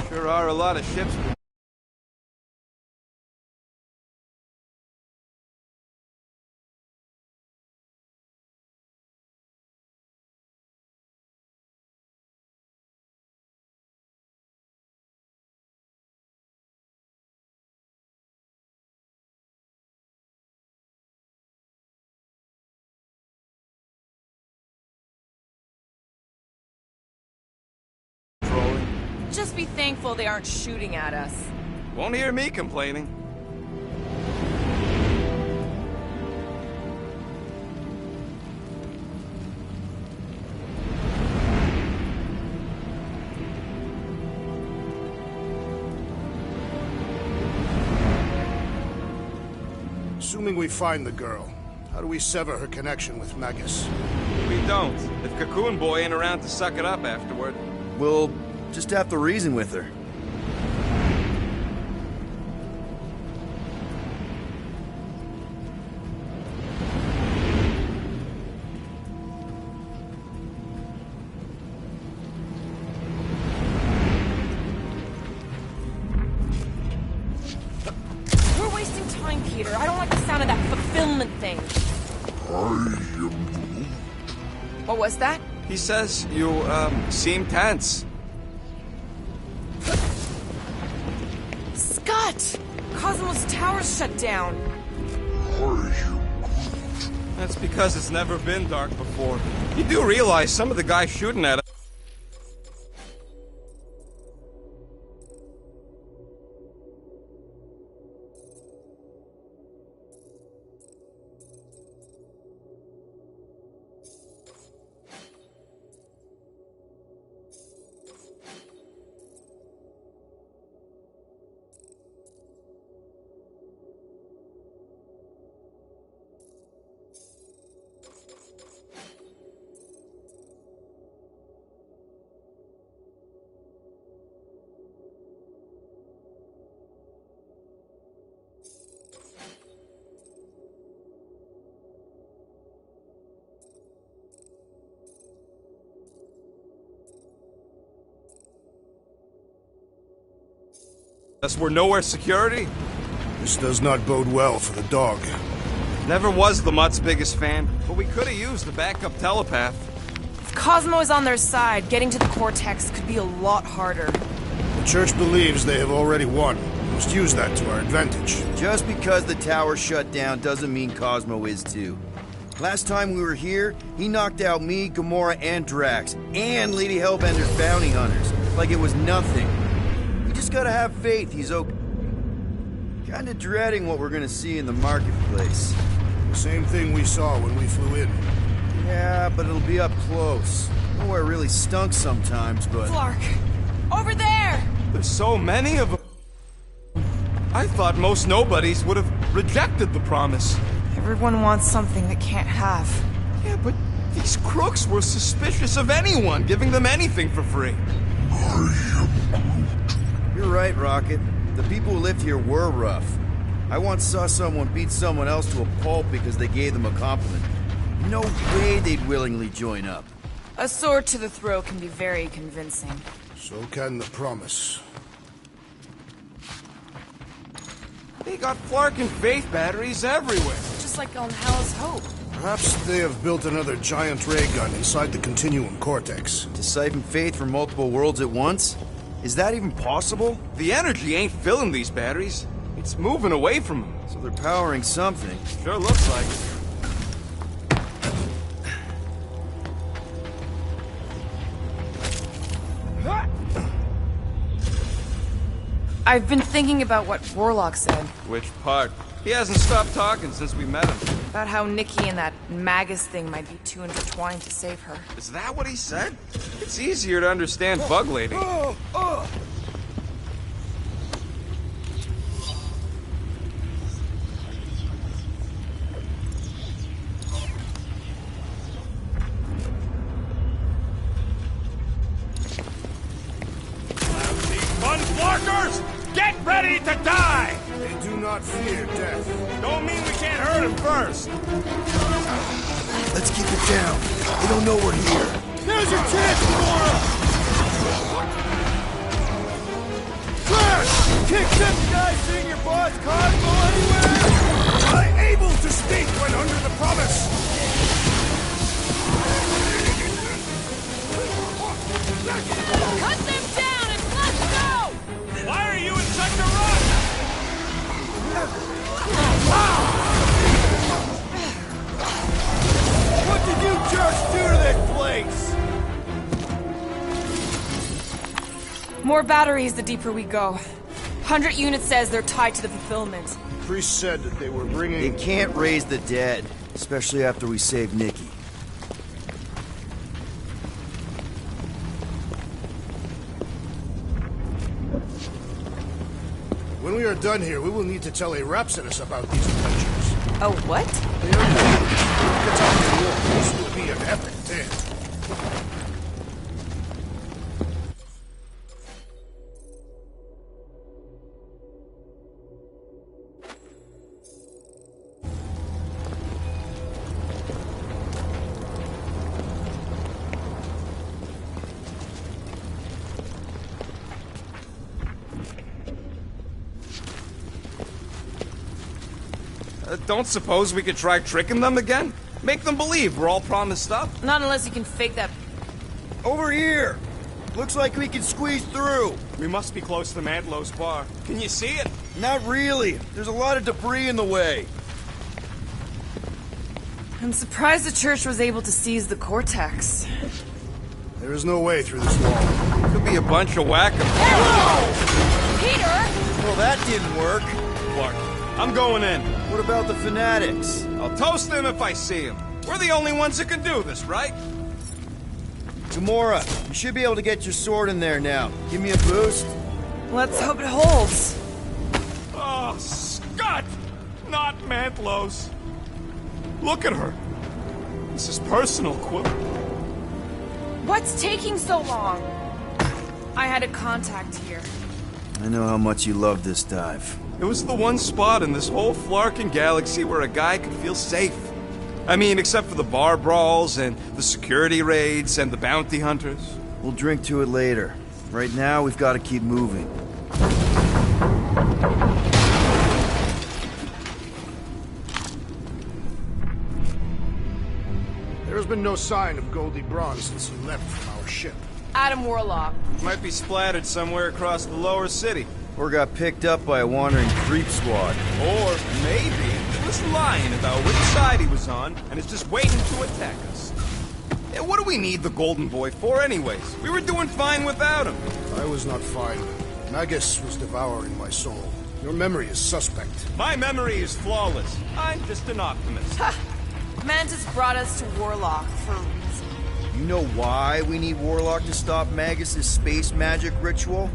Sure are a lot of ships. Just be thankful they aren't shooting at us. Won't hear me complaining. Assuming we find the girl, how do we sever her connection with Magus? We don't. If Cocoon Boy ain't around to suck it up afterward. We'll just have to reason with her. We're wasting time, Peter. I don't like the sound of that fulfillment thing. What was that? He says you, seem tense. Scott! Cosmos Tower's shut down. That's because it's never been dark before. You do realize some of the guys shooting at us. We're nowhere security? This does not bode well for the dog. Never was the Mutt's biggest fan, but we could have used the backup telepath. If Cosmo is on their side, getting to the Cortex could be a lot harder. The Church believes they have already won. We must use that to our advantage. Just because the tower shut down doesn't mean Cosmo is too. Last time we were here, he knocked out me, Gamora, and Drax, and Lady Hellbender's bounty hunters, like it was nothing. We just gotta have faith he's okay. Kinda dreading what we're gonna see in the marketplace. The same thing we saw when we flew in. Yeah, but it'll be up close. Nowhere really stunk sometimes, but... Clark! Over there! There's so many of them. I thought most nobodies would have rejected the promise. Everyone wants something they can't have. Yeah, but these crooks were suspicious of anyone giving them anything for free. You're right, Rocket. The people who lived here were rough. I once saw someone beat someone else to a pulp because they gave them a compliment. No way they'd willingly join up. A sword to the throat can be very convincing. So can the promise. They got Flark and Faith batteries everywhere. Just like on Hell's Hope. Perhaps they have built another giant ray gun inside the Continuum Cortex. To siphon faith from multiple worlds at once? Is that even possible? The energy ain't filling these batteries. It's moving away from them. So they're powering something. Sure looks like it. I've been thinking about what Warlock said. Which part? He hasn't stopped talking since we met him. About how Nikki and that Magus thing might be too intertwined to save her. Is that what he said? It's easier to understand Bug Lady. Flarkers! Get ready to die! They do not fear death. Don't mean we can't hurt him first. Let's keep it down. They don't know we're here. Now's your chance, Gamora! Kick them guys seeing your boss Cosmo anywhere? I'm able to speak when under the promise. Cut them down and let's go! Why are you in such a rush? What did you jerks do to this place? More batteries the deeper we go. 100 units says they're tied to the fulfillment. Priest said that they were They bringing... can't raise the dead, especially after we save Nikki. When we are done here, we will need to tell a Rhapsodus about these adventures. Oh, what? They are the Gotg War. This will be an epic tale. Don't suppose we could try tricking them again? Make them believe we're all promised stuff? Not unless you can fake that. Over here! Looks like we can squeeze through. We must be close to Mantlo's bar. Can you see it? Not really. There's a lot of debris in the way. I'm surprised the church was able to seize the cortex. There is no way through this wall. Could be a bunch of whack-a... Peter! Well, that didn't work. Clark, I'm going in. What about the fanatics? I'll toast them if I see them. We're the only ones that can do this, right? Gamora, you should be able to get your sword in there now. Give me a boost. Let's hope it holds. Oh, Scott! Not Mantlo's. Look at her. This is personal, Quill. What's taking so long? I had a contact here. I know how much you love this dive. It was the one spot in this whole Flarkin galaxy where a guy could feel safe. I mean, except for the bar brawls and the security raids and the bounty hunters. We'll drink to it later. Right now, we've got to keep moving. There has been no sign of Goldie Braun since he left from our ship. Adam Warlock. Might be splattered somewhere across the lower city. Or got picked up by a wandering creep squad. Or maybe he was lying about which side he was on and is just waiting to attack us. Yeah, what do we need the Golden Boy for anyways? We were doing fine without him. I was not fine. Magus was devouring my soul. Your memory is suspect. My memory is flawless. I'm just an optimist. Mantis brought us to Warlock for a reason. You know why we need Warlock to stop Magus' space magic ritual?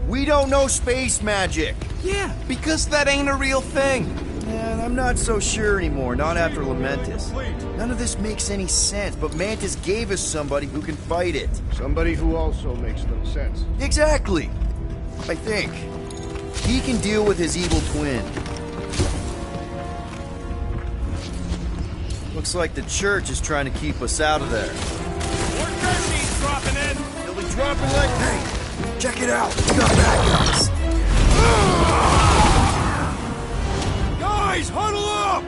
We don't know space magic! Yeah, because that ain't a real thing. And I'm not so sure anymore, not after Lamentus. None of this makes any sense, but Mantis gave us somebody who can fight it. Somebody who also makes no sense. Exactly! I think. He can deal with his evil twin. Looks like the church is trying to keep us out of there. More Jersey's dropping in. They'll be dropping like... Hey, check it out! We got backups! Guys, huddle up!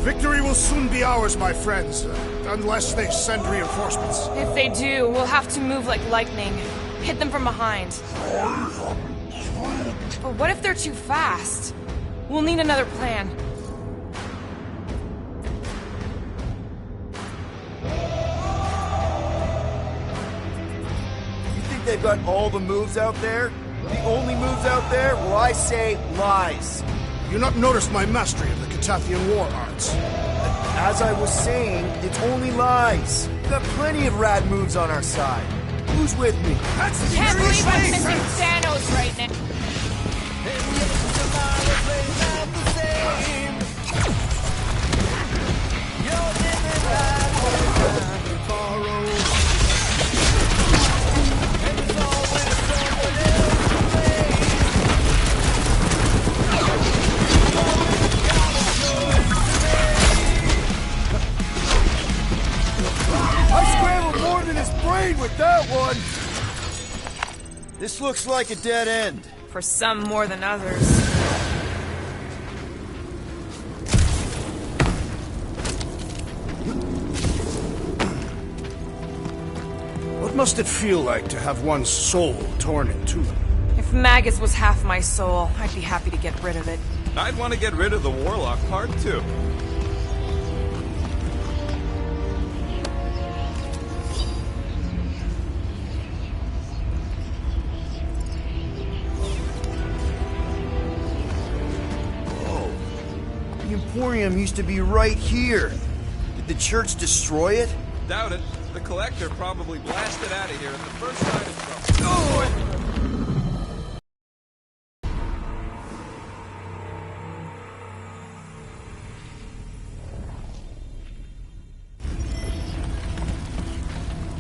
Victory will soon be ours, my friends, unless they send reinforcements. If they do, we'll have to move like lightning. Hit them from behind. But what if they're too fast? We'll need another plan. You think they've got all the moves out there? The only moves out there? Well, I say lies. You not noticed my mastery of the Catathian war arts? As I was saying, it's only lies. We've got plenty of rad moves on our side. Who's with me? That's the Can't serious believe I'm thing! missing Thanos right now. This looks like a dead end. For some more than others. What must it feel like to have one's soul torn in two? If Magus was half my soul, I'd be happy to get rid of it. I'd want to get rid of the Warlock part, too. The Emporium used to be right here. Did the church destroy it? Doubt it. The Collector probably blasted out of here at the first sign of trouble. Oh!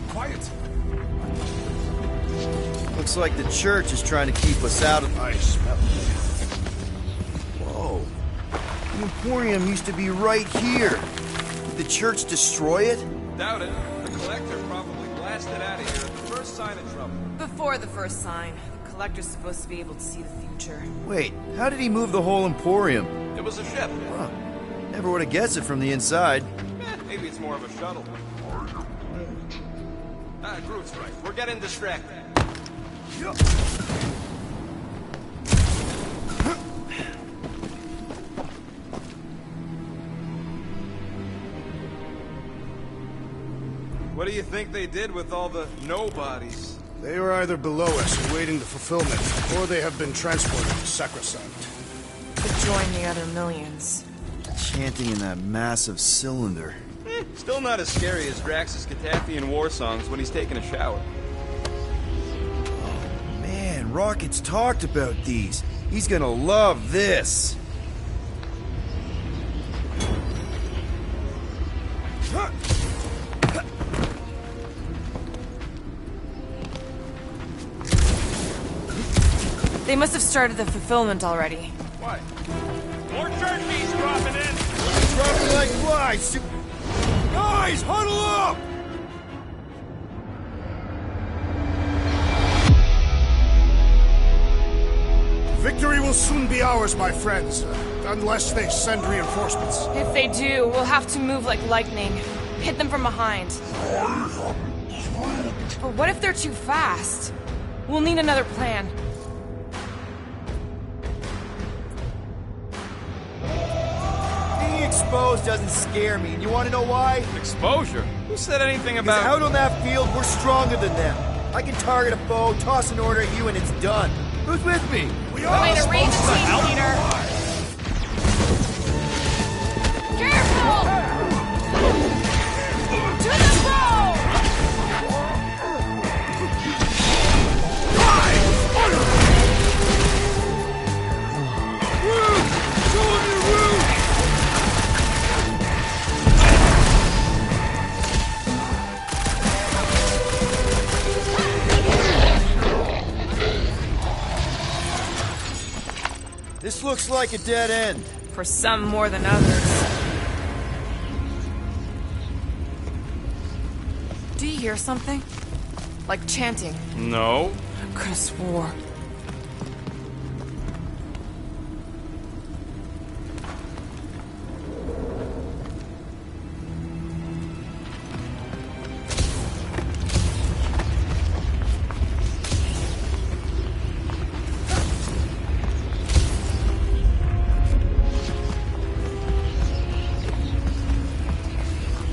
Quiet. Looks like the church is trying to keep us out of... I smell it. Whoa. The Emporium used to be right here. Did the church destroy it? Doubt it. The Collector probably blasted out of here at the first sign of trouble. Before the first sign, the Collector's supposed to be able to see the future. Wait, how did he move the whole Emporium? It was a ship. Huh. Never would have guessed it from the inside. Maybe it's more of a shuttle. Groot's right. We're getting distracted. What do you think they did with all the nobodies? They were either below us awaiting the fulfillment, or they have been transported to Sacrosanct. To join the other millions. Chanting in that massive cylinder. Still not as scary as Drax's Catathian war songs when he's taking a shower. Man, Rocket's talked about these. He's gonna love this. They must have started the fulfillment already. Why? More turkeys dropping in! Dropping like flies! Guys, huddle up! Victory will soon be ours, my friends, unless they send reinforcements. If they do, we'll have to move like lightning. Hit them from behind. But what if they're too fast? We'll need another plan. Being exposed doesn't scare me, and you want to know why? Exposure? Who said anything Because about... out on that field, we're stronger than them. I can target a foe, toss an order at you, and it's done. Who's with me? We We're going to raise the team, Peter. Careful! To the road! This looks like a dead end. For some more than others. Do you hear something? Like chanting. No. I could have swore.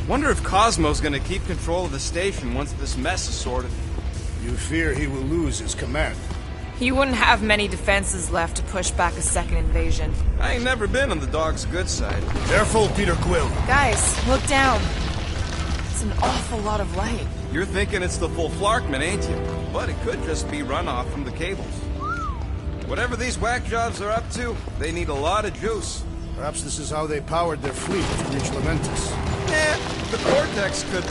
Wonder if Cosmo's gonna keep control of the station once this mess is sorted. You fear he will lose his command. He wouldn't have many defenses left to push back a second invasion. I ain't never been on the dog's good side. Careful, Peter Quill. Guys, look down. It's an awful lot of light. You're thinking it's the full Flarkman, ain't you? But it could just be runoff from the cables. Whatever these whack jobs are up to, they need a lot of juice. Perhaps this is how they powered their fleet to reach Lamentus. The Cortex could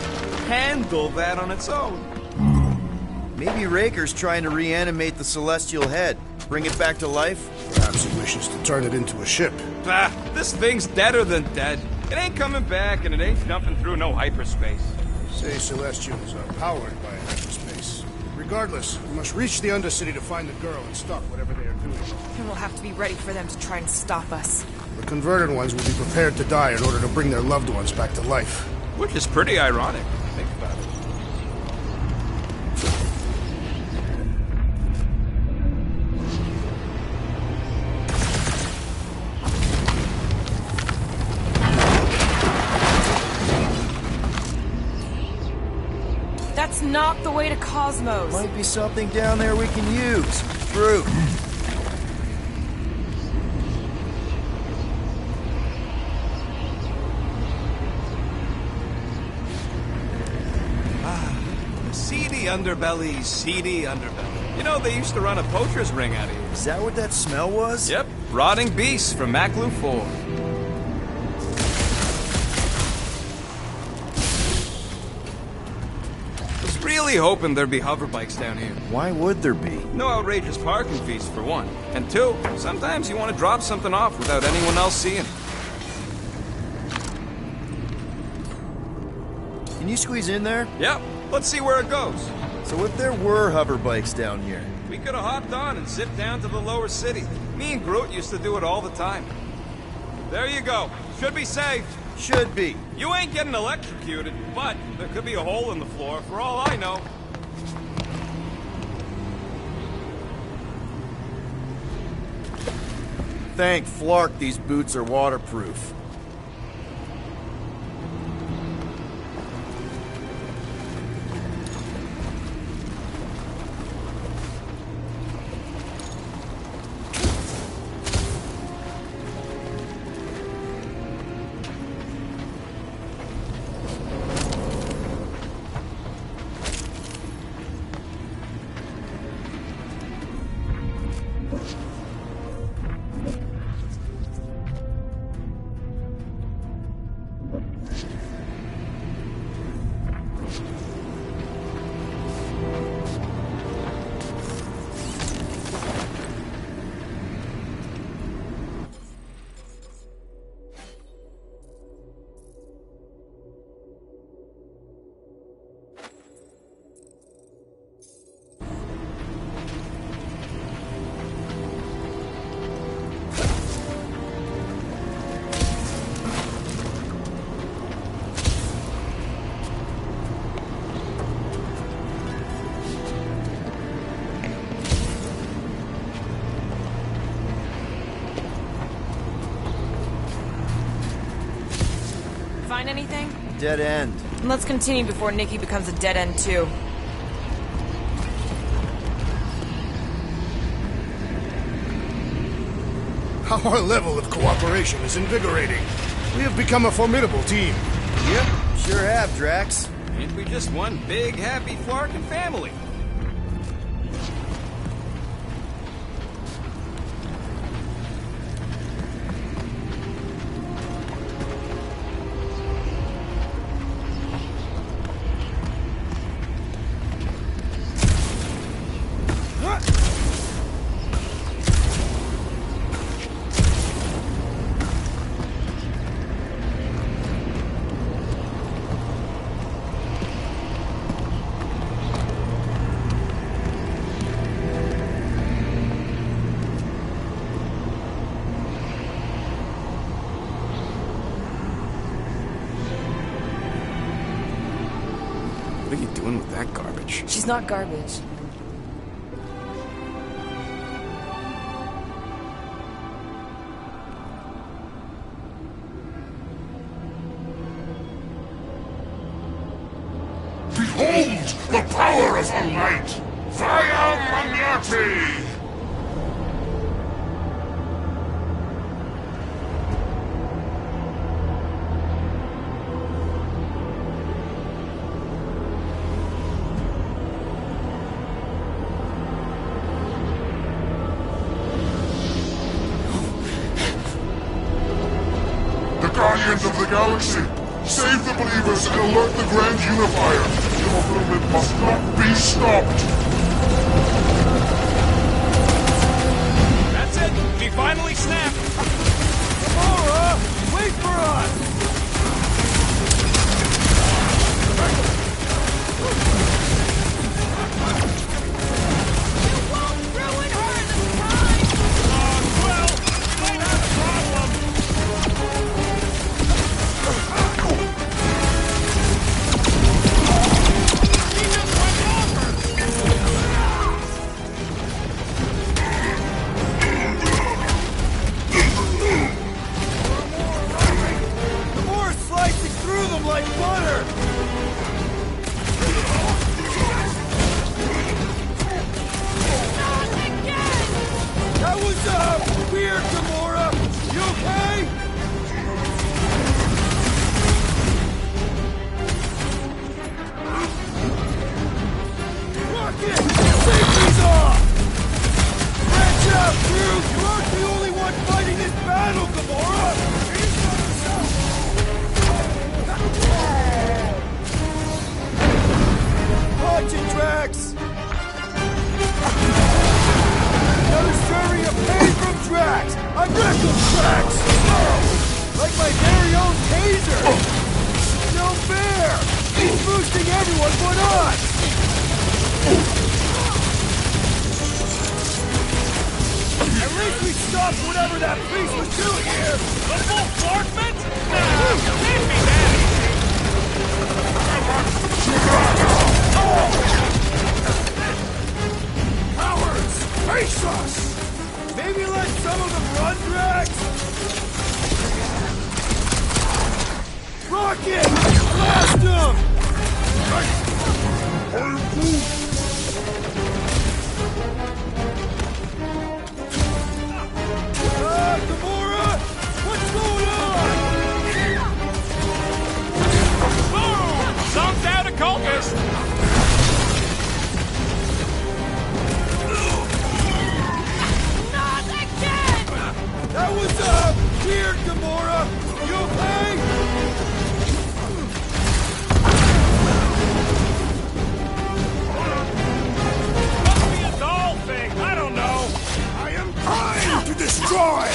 handle that on its own. Maybe Raker's trying to reanimate the Celestial Head. Bring it back to life? Perhaps he wishes to turn it into a ship. This thing's deader than dead. It ain't coming back, and it ain't jumping through no hyperspace. Say Celestials are powered by hyperspace. It Regardless, we must reach the Undercity to find the girl and stop whatever they are doing. And we'll have to be ready for them to try and stop us. The converted ones will be prepared to die in order to bring their loved ones back to life. Which is pretty ironic, think about it. That's not the way to Cosmos. Might be something down there we can use. Fruit. Seedy underbelly. You know, they used to run a poacher's ring out of here. Is that what that smell was? Yep, rotting beasts from Maclu 4. Was really hoping there'd be hover bikes down here. Why would there be? No outrageous parking fees, for one. And two, sometimes you want to drop something off without anyone else seeing. Can you squeeze in there? Yep, let's see where it goes. So if there were hover bikes down here, We could have hopped on and zipped down to the lower city. Me and Groot used to do it all the time. There you go. Should be safe. should be. You ain't getting electrocuted, but there could be a hole in the floor for all I know. Thank Flark these boots are waterproof. Find anything? Dead end. Let's continue before Nikki becomes a dead end too. Our level of cooperation is invigorating. We have become a formidable team. Yep, sure have, Drax. Ain't we just one big, happy Flarkin family? What are you doing with that garbage? She's not garbage. Behold the power of the light! Vaya Magnati! The Guardians of the Galaxy! Save the believers and alert the Grand Unifier! The movement must not be stopped! That's it! We finally snapped! Gamora! Wait for us! everyone but us! At least we stopped whatever that beast was doing here! The bombardment? Nah, can't be that easy. Cowards! Face us! Maybe let some of them run, Drax? Rocket! Blast them! Gamora! What's going on? Boom! Zonked out a cultist. Not again! That was, weird, Gamora! You okay? Must be a doll thing. I don't know. I am trying to destroy!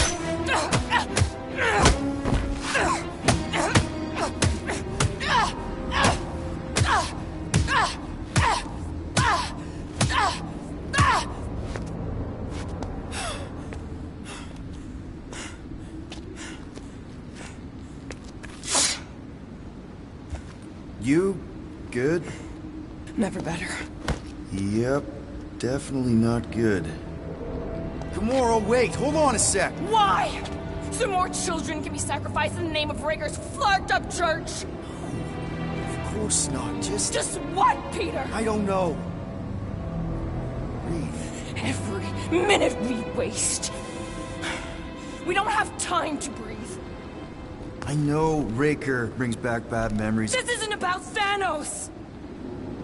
You good? Never better. Yep, definitely not good. Gamora, wait, hold on a sec. Why? So more children can be sacrificed in the name of Raker's flarked-up church? Of course not, Just what, Peter? I don't know. Breathe. Every minute we waste. We don't have time to breathe. I know Raker brings back bad memories. This isn't about Thanos.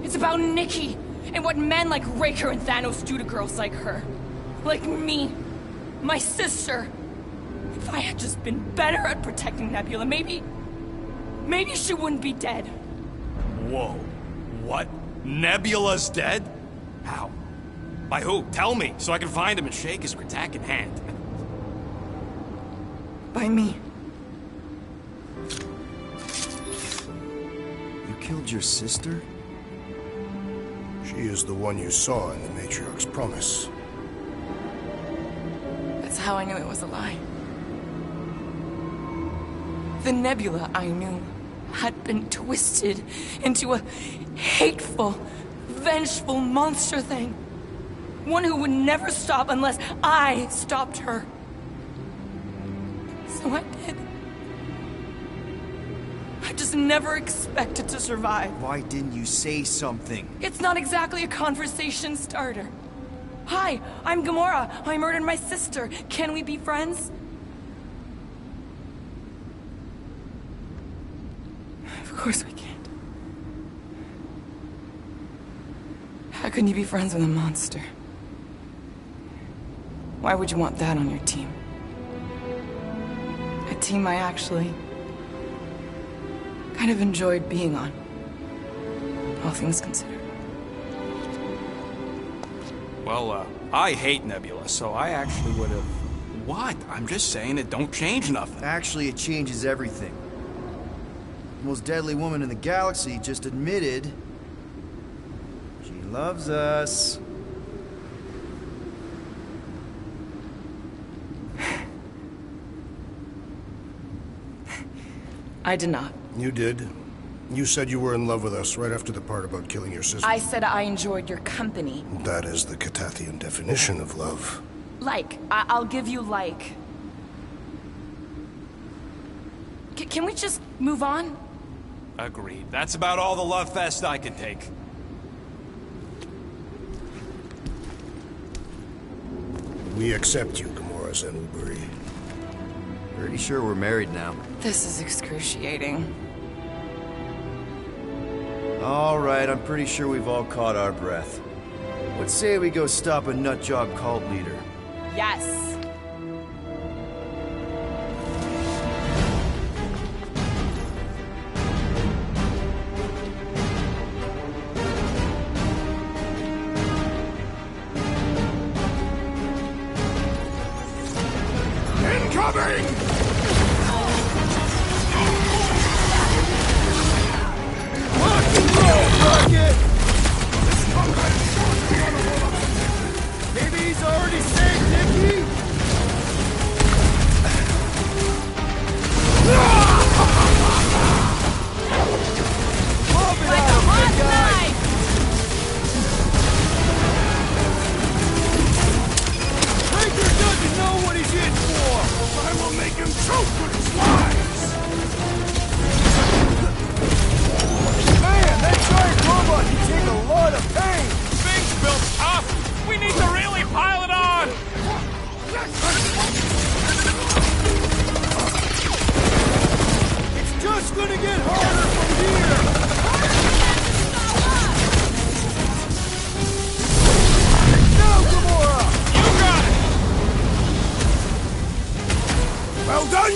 It's about Nikki and what men like Raker and Thanos do to girls like her. Like me. My sister. If I had just been better at protecting Nebula, maybe she wouldn't be dead. Whoa. What? Nebula's dead? How? By who? Tell me, so I can find him and shake his Gotg in hand. By me. You killed your sister? She is the one you saw in the Matriarch's promise. That's how I knew it was a lie. The Nebula I knew had been twisted into a hateful, vengeful monster thing. One who would never stop unless I stopped her. So I did. I just never expected to survive. Why didn't you say something? It's not exactly a conversation starter. Hi, I'm Gamora. I murdered my sister. Can we be friends? Of course we can't. How can you be friends with a monster? Why would you want that on your team? A team I actually kind of enjoyed being on. All things considered. Well, I hate Nebula, so I actually would have... What? I'm just saying it don't change nothing. Actually, it changes everything. The most deadly woman in the galaxy just admitted she loves us. I did not. You did. You said you were in love with us right after the part about killing your sister. I said I enjoyed your company. That is the Catathian definition of love. Like. I'll give you like. Can we just move on? Agreed. That's about all the love fest I can take. We accept you, Gamora Zenuburi. Pretty sure we're married now. This is excruciating. All right, I'm pretty sure we've all caught our breath. Let's say we go stop a nutjob cult leader. Yes. Incoming! Rock and roll,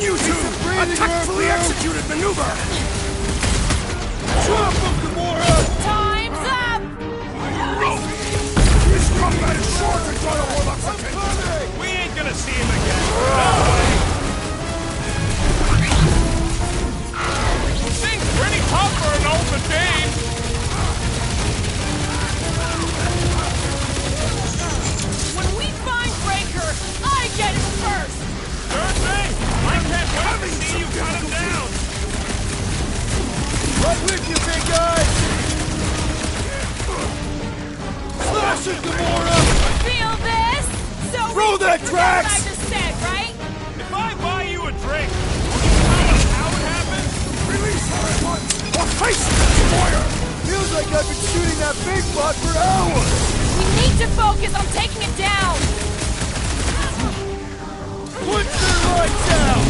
Then you two, a tactfully executed maneuver! Drop him, Gamora! Time's up! This combat is short and try to hold up some tension. We ain't gonna see him again. No way. Thing's pretty tough for an old machine. When we find Breaker, I get him first! Sure thing. I can't wait to see you cut him down. Right with you, big guy! Slash it, Gamora! Feel this? So Throw we that, forget Drax! what I just said, right? If I buy you a drink, will you tell us how it happened? Release her at once, or face the destroyer! Feels like I've been shooting that big bot for hours! We need to focus on taking it down! Put their lights out!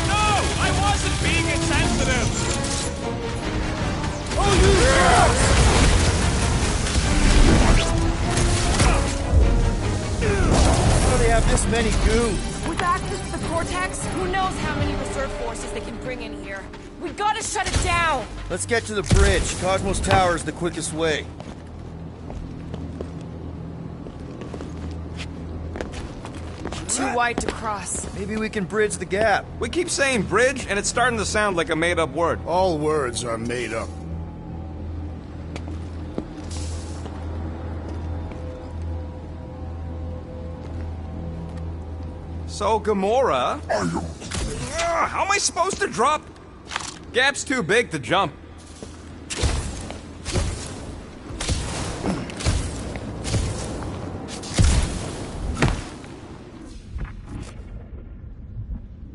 No, I wasn't being insensitive. Oh, you Drax! How do they have this many goons? With access to the Cortex, who knows how many reserve forces they can bring in here. We gotta shut it down! Let's get to the bridge. Cosmos Tower is the quickest way. Too wide to cross. Maybe we can bridge the gap. We keep saying bridge, and it's starting to sound like a made-up word. All words are made up. So, Gamora... how am I supposed to drop? Gap's too big to jump.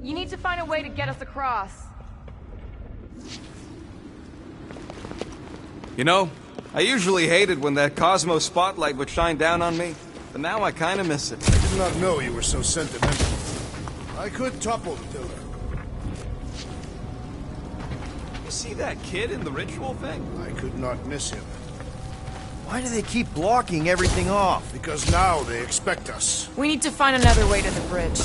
You need to find a way to get us across. You know, I usually hated when that Cosmo spotlight would shine down on me, but now I kinda miss it. I did not know you were so sentimental. I could topple the pillar. You see that kid in the ritual thing? I could not miss him. Why do they keep blocking everything off? Because now they expect us. We need to find another way to the bridge.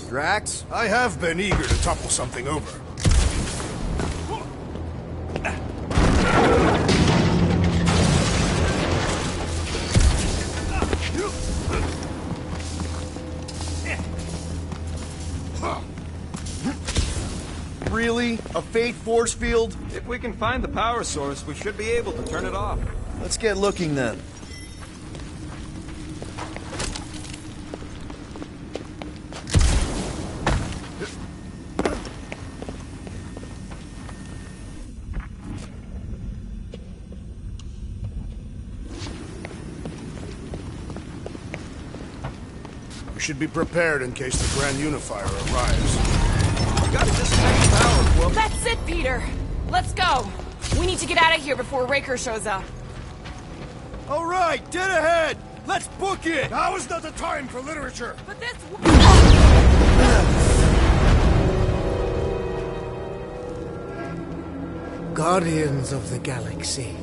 Drax? I have been eager to topple something over. Really? A fate force field? If we can find the power source, we should be able to turn it off. Let's get looking then. We should be prepared in case the Grand Unifier arrives. You gotta disconnect the power, Quill. That's it, Peter! Let's go! We need to get out of here before Raker shows up. All right, dead ahead! Let's book it! Now is not the time for literature! But this... Guardians of the Galaxy.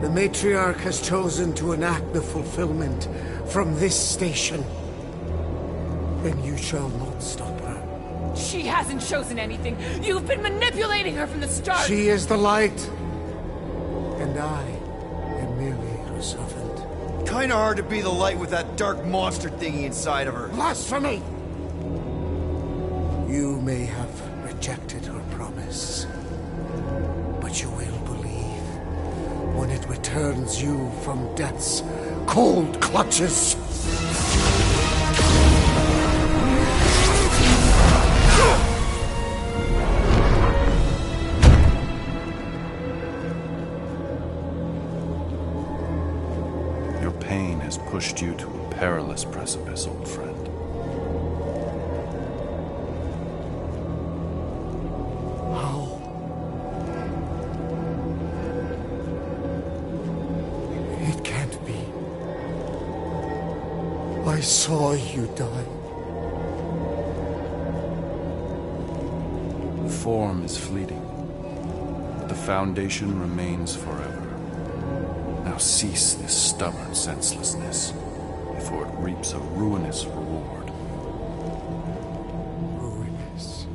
The Matriarch has chosen to enact the fulfillment from this station. And you shall not stop her. She hasn't chosen anything. You've been manipulating her from the start. She is the light. And I am merely her servant. Kinda hard to be the light with that dark monster thingy inside of her. Blasphemy! You may have rejected her promise, but you will believe when it returns you from death's cold clutches. Your pain has pushed you to a perilous precipice, old friend. I saw you die. Form is fleeting, but the foundation remains forever. Now cease this stubborn senselessness, before it reaps a ruinous reward. Ruinous.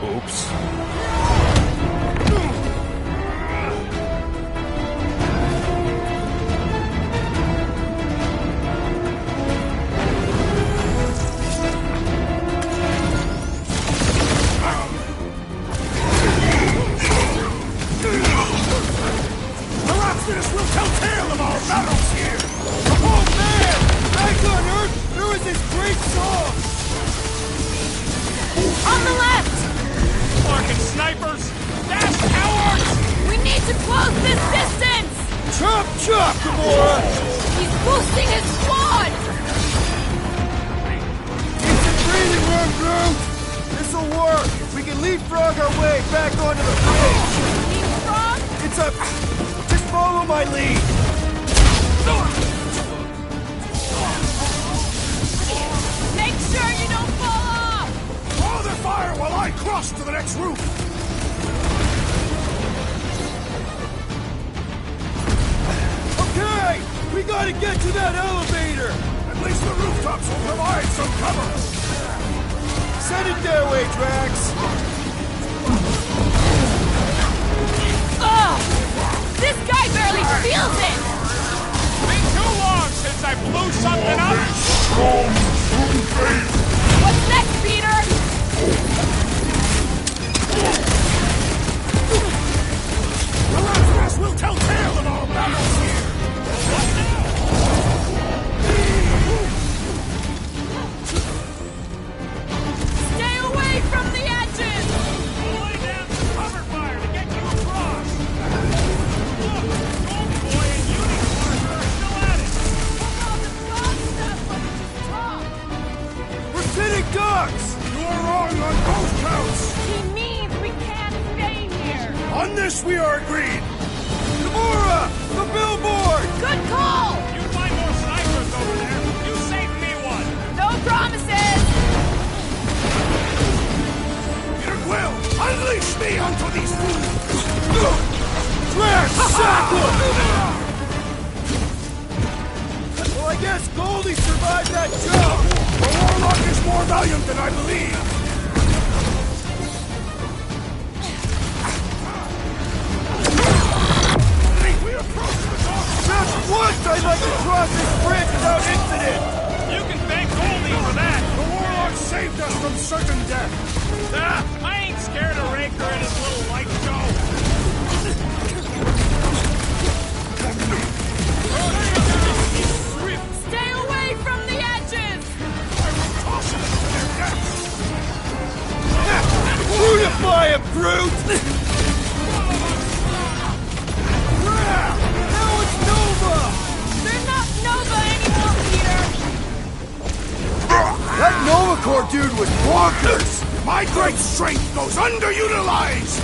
Oops. Perhaps this will tell tale of our battles here! Oh man! Back on Earth, there was this great song! On the left! Fucking snipers! Dash cowards! We need to close this distance! Chop, chop, Gamora! He's boosting his squad! Keep the breathing room, Groot! This'll work! We can leapfrog our way back onto the bridge! Leapfrog? It's a... Just follow my lead! Make sure you don't fall off! Draw their fire while I cross to the next roof! Okay! We gotta get to that elevator! At least the rooftops will provide some cover! Send it their way, Drax! Ugh! This guy barely feels it! Been too long since I blew something up! What's next, Peter? Perhaps this will tell tale of our battles here! Stay away from the edges! Lay down some cover fire to get you across! Look! Golden Boy and Unicorn are still at it! All the fun stuff when we just talk! We're sitting ducks! You are wrong on both counts! He means we can't stay here! On this we are agreed! Gamora! The billboard! Good call! You find more snipers over there! You saved me one! No promises! Peter Quill, unleash me onto these fools! Drax, sack him! Well, I guess Goldie survived that jump! The Warlock is more valiant than I believe! We approach the top! Just once I'd like to cross this bridge without incident! You can thank Goldie for that! The Warlock saved us from certain death! Ah, I ain't scared of Raker and his little light show! Stay away from the edges! Beautify him, Groot! Now it's Nova! They're not Nova anymore, Peter! That Nova Corps dude was bonkers! My great strength goes underutilized!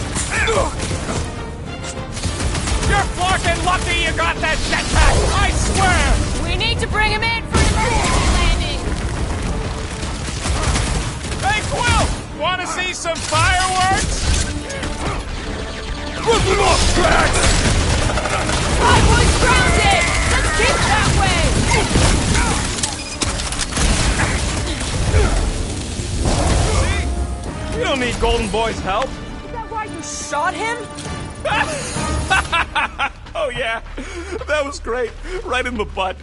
You're fucking lucky you got that jetpack! I swear! We need to bring him in for an emergency landing! Hey, Quill! Wanna see some fireworks? Rip him off, Drax! I was grounded! Let's keep that way! You don't need Golden Boy's help. Is that why you shot him? Oh yeah, that was great. Right in the butt.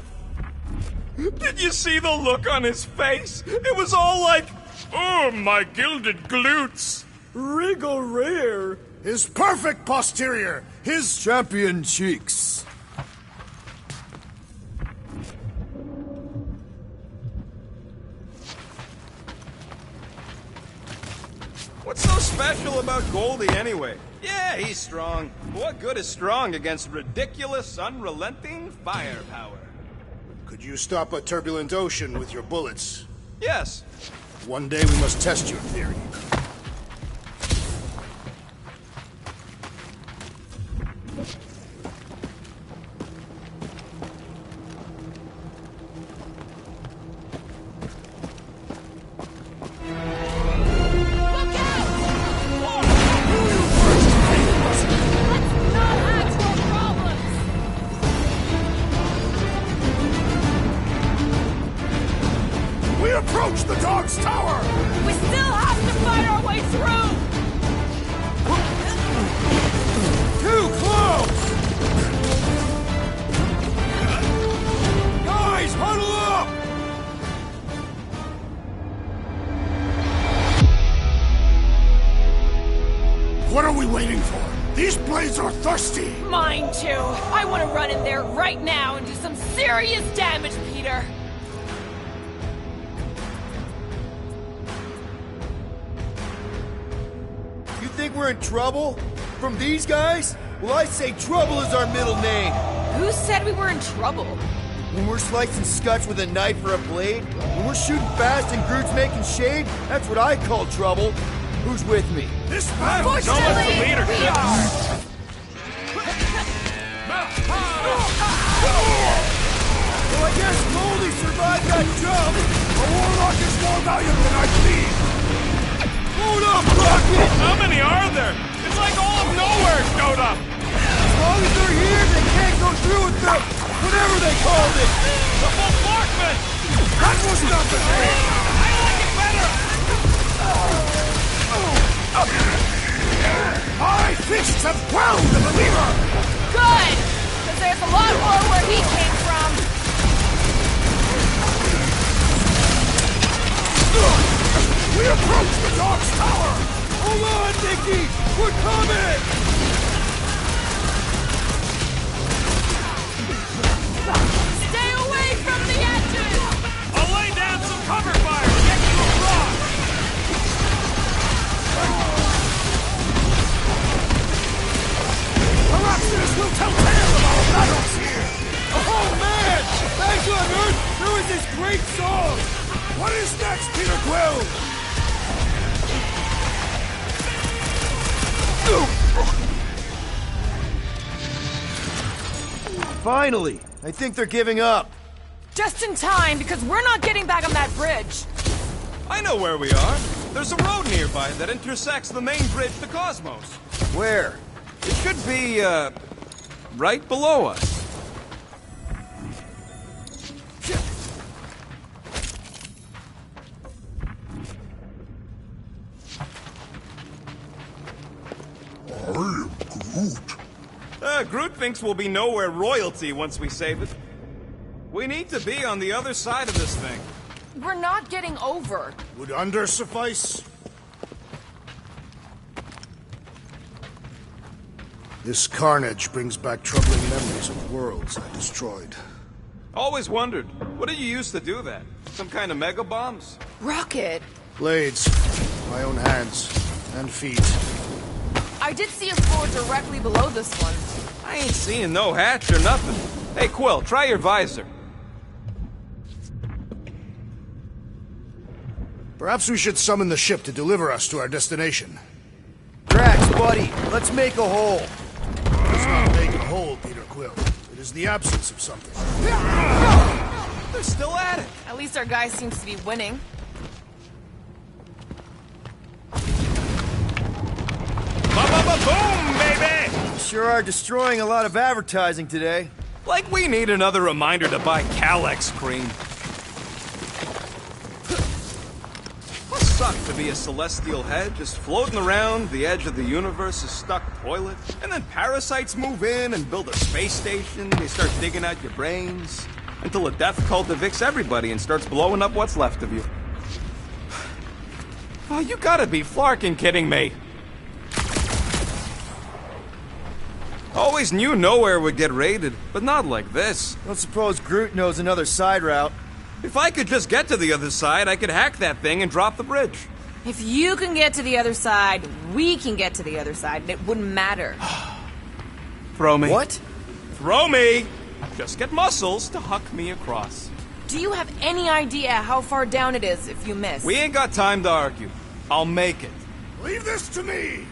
Did you see the look on his face? It was all like, oh, my gilded glutes. Wriggle rear. His perfect posterior! His Champion cheeks. What's so special about Goldie anyway? Yeah, he's strong. But what good is strong against ridiculous, unrelenting firepower? Could you stop a turbulent ocean with your bullets? Yes. One day we must test your theory. Approach the dog's tower! We still have to fight our way through! Too close! Guys, huddle up! What are we waiting for? These blades are thirsty! Mine too. I want to run in there right now and do some serious damage, Peter. Think we're in trouble? From these guys? Well, I say trouble is our middle name. Who said we were in trouble? When we're slicing scutch with a knife or a blade, when we're shooting fast and Groot's making shade, that's what I call trouble. Who's with me? This battle is Fortunately, we are. Well, I guess Goldie survived that jump. A warlock is more valiant than I believe. Hold up, Rocket! How many are there? It's like all of nowhere showed up! As long as they're here, they can't go through with the... whatever they called it! The bombardment! That was nothing! I like it better! My fists have quelled the believer! Good! Because there's a lot more where he came from. We approach the dog's tower! Hold on, Nicky! We're coming! Stay away from the edges! I'll lay down some cover fire to get you across! Perhaps this will tell tale of our battles here! Oh, man! Thank you, Earth! There was this great song! What is next, Peter Quill? Finally! I think they're giving up. Just in time, because we're not getting back on that bridge. I know where we are. There's a road nearby that intersects the main bridge to Cosmos. Where? It should be, right below us. I am Groot. Groot thinks we'll be nowhere royalty once we save it. We need to be on the other side of this thing. We're not getting over. Would under suffice? This carnage brings back troubling memories of worlds I destroyed. Always wondered, what did you use to do that? Some kind of mega bombs? Rocket, Blades, my own hands and feet. I did see a floor directly below this one. I ain't seeing no hatch or nothing. Hey, Quill, try your visor. Perhaps we should summon the ship to deliver us to our destination. Drax, buddy, let's make a hole. It does not make a hole, Peter Quill. It is the absence of something. They're still at it. At least our guy seems to be winning. Ba-ba-ba-boom, baby! Sure are destroying a lot of advertising today. Like we need another reminder to buy Calex cream. Must suck to be a celestial head just floating around the edge of the universe's stuck toilet. And then parasites move in and build a space station. They start digging out your brains. Until a death cult evicts everybody and starts blowing up what's left of you. Oh, you gotta be flarking kidding me. Always knew nowhere would get raided, but not like this. Don't suppose Groot knows another side route. If I could just get to the other side, I could hack that thing and drop the bridge. If you can get to the other side, we can get to the other side, and it wouldn't matter. Throw me. What? Throw me! Just get muscles to huck me across. Do you have any idea how far down it is if you miss? We ain't got time to argue. I'll make it. Leave this to me!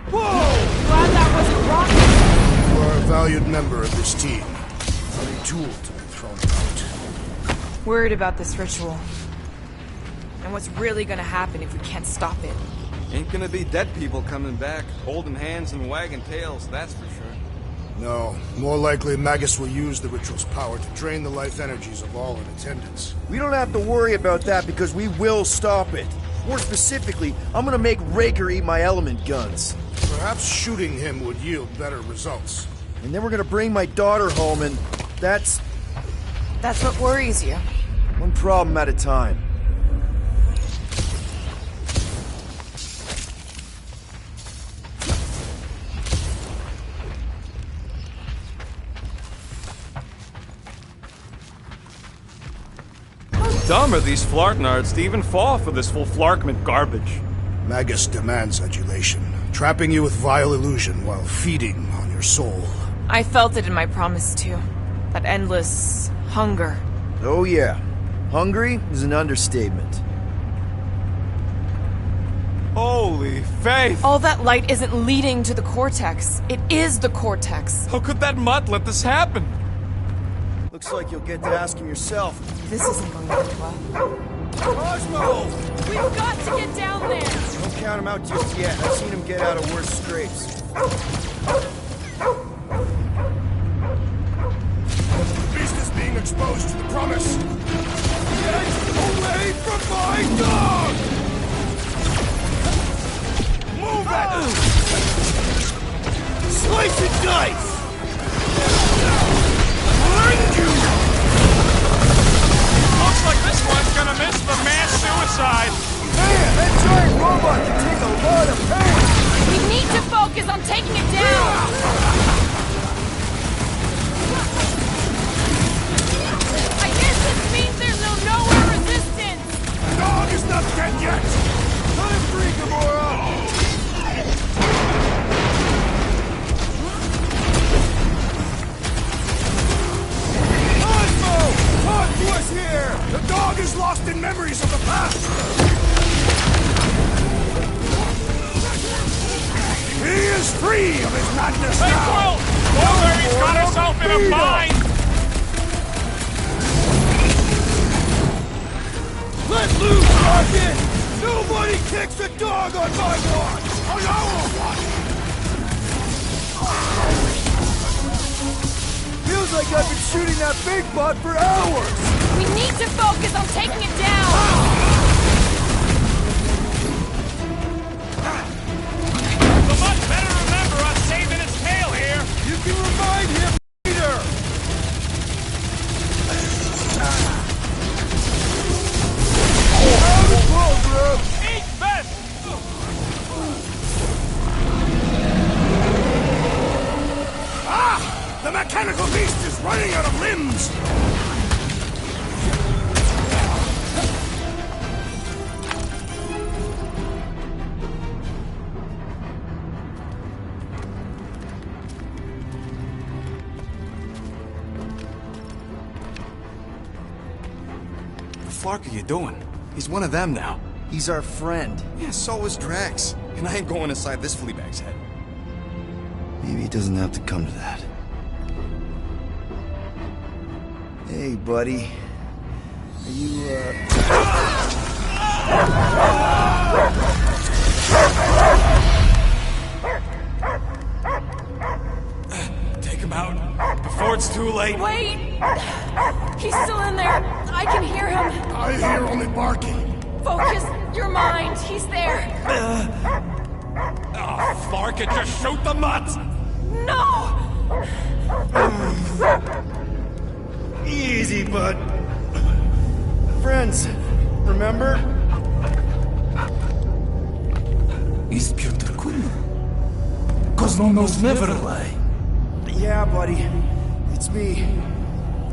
Glad that wasn't rocket. You are a valued member of this team. Not a tool to be thrown out. Worried about this ritual. And what's really gonna happen if we can't stop it. Ain't gonna be dead people coming back, holding hands and wagging tails, that's for sure. No, more likely Magus will use the ritual's power to drain the life energies of all in attendance. We don't have to worry about that because we will stop it. More specifically, I'm gonna make Raker eat my element guns. Perhaps shooting him would yield better results. And then we're gonna bring my daughter home and that's That's what worries you. one problem at a time. Dumb are these Flartnards to even fall for this full Flarkment garbage. Magus demands adulation, trapping you with vile illusion while feeding on your soul. I felt it in my promise too. That endless hunger. Oh yeah. Hungry is an understatement. Holy faith! All that light isn't leading to the cortex. It is the cortex. How could that mutt let this happen? Looks like you'll get to ask him yourself. This isn't going to end well. Cosmo! We've got to get down there! Don't count him out just yet. I've seen him get out of worse scrapes. The beast is being exposed to the promise. Get away from my dog! Move it! Slice and dice! Blind you! Looks like this one's gonna miss the mass suicide. Man, that giant robot can take a lot of pain! We need to focus on taking it down! I guess this means there's no nowhere resistance! The dog is not dead yet! Time free, Gamora! Talk to us here! The dog is lost in memories of the past! He is free of his madness Hey, now! Quill! Wolverine's got herself in a bind! Let loose, Rocket! Nobody kicks a dog on my watch! On our watch! Feels like I've been shooting that big bot for hours! We need to focus on taking it down! The mutt better remember us saving its tail here! You can remind him, Peter! Out of program! Eat vent! The mechanical beast is running out of limbs! What the fuck are you doing? He's one of them now. He's our friend. Yeah, so is Drax. And I ain't going inside this fleabag's head. Maybe it doesn't have to come to that. Hey, buddy. Are you, Take him out before it's too late. Wait! He's still in there. I can hear him. I hear only barking. Focus your mind. He's there. Oh, Flark it, just shoot the mutt! No! Easy, bud. Friends, remember? Is Piotr cool? Cosmo knows never lie. Yeah, buddy. It's me.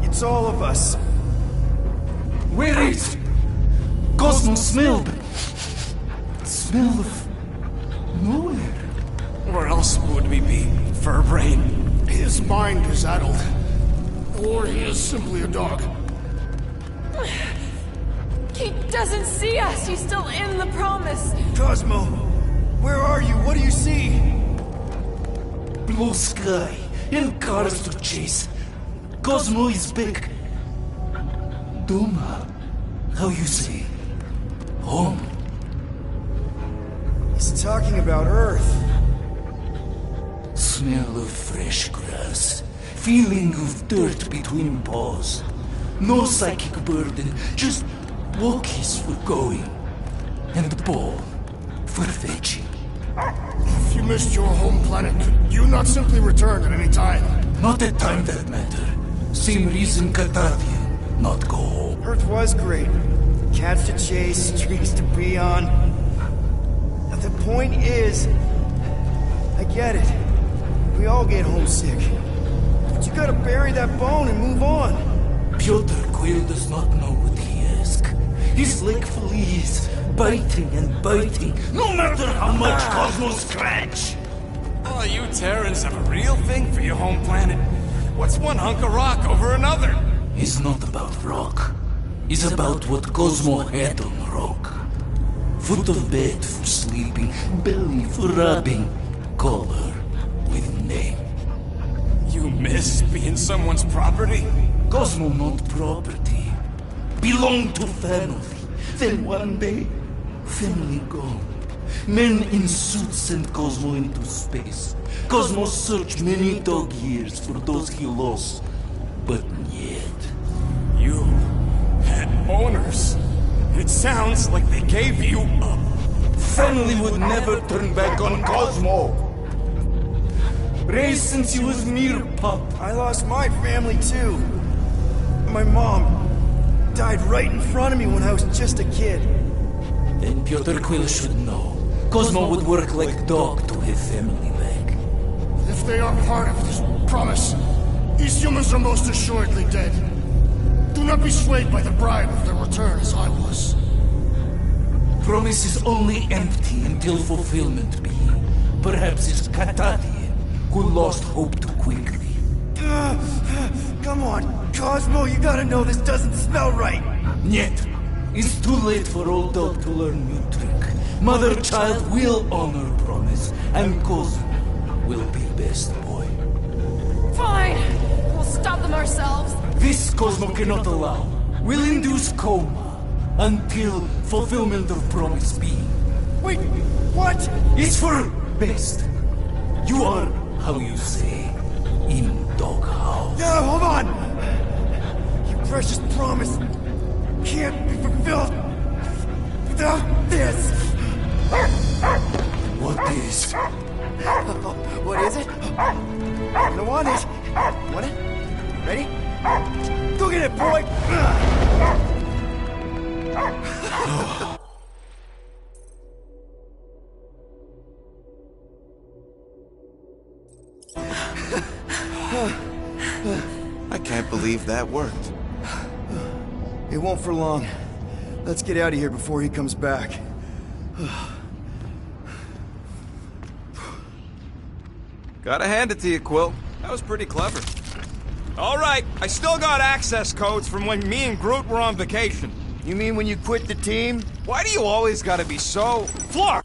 It's all of us. Where is Cosmo smelled? Smell of nowhere. Where else would we be, Furbrain? His mind is addled. or he is simply a dog. He doesn't see us. He's still in the promise. Cosmo, where are you? What do you see? Blue sky and cars to chase. Cosmo is back. Doma, how you say? Home. He's talking about Earth. Smell of fresh grass. Feeling of dirt between paws. No psychic burden, just walkies for going. And the ball for fetching. If you missed your home planet, could you not simply return at any time? Not at time that matter. Same reason Gotg not go home. Earth was great. Cats to chase, streets to be on. Now the point is, I get it. We all get homesick. But you gotta bury that bone and move on. Piotr Quill does not know what he asks. He's like fleas, biting and biting, no matter how much Cosmo scratch. Oh, you Terrans have a real thing for your home planet. What's one hunk of rock over another? It's not about rock. It's about what Cosmo had on rock. Foot of bed for sleeping, belly for rubbing, color with name. You miss being someone's property? Cosmo not property. Belong to family. Then one day, family gone. Men in suits send Cosmo into space. Cosmo searched many dog years for those he lost. But yet... You had owners. It sounds like they gave you up. Family would never turn back on Cosmo. Raised since he was mere pup. I lost my family too. My mom died right in front of me when I was just a kid. Then Piotr Quill should know. Cosmo would work like dog to have family back. If they are part of this promise, these humans are most assuredly dead. Do not be swayed by the bribe of their return as I was. Promise is only empty until fulfillment be. Perhaps it's Katatian who lost hope too quickly. Come on, Cosmo, you gotta know this doesn't smell right. Yet, it's too late for old dog to learn new trick. Mother-child will honor promise, and Cosmo will be best boy. Fine. We'll stop them ourselves. This Cosmo cannot allow. Will induce coma until fulfillment of promise be. Wait, what? It's for best. You are, how you say, in doghouse. No, hold on! Your precious promise can't be fulfilled without this! What is? What is it? You don't want it. Want it? Ready? Go get it, boy! I can't believe that worked. It won't for long. Let's get out of here before he comes back. Gotta hand it to you, Quill. That was pretty clever. All right, I still got access codes from when me and Groot were on vacation. You mean when you quit the team? Why do you always gotta be so... Floor!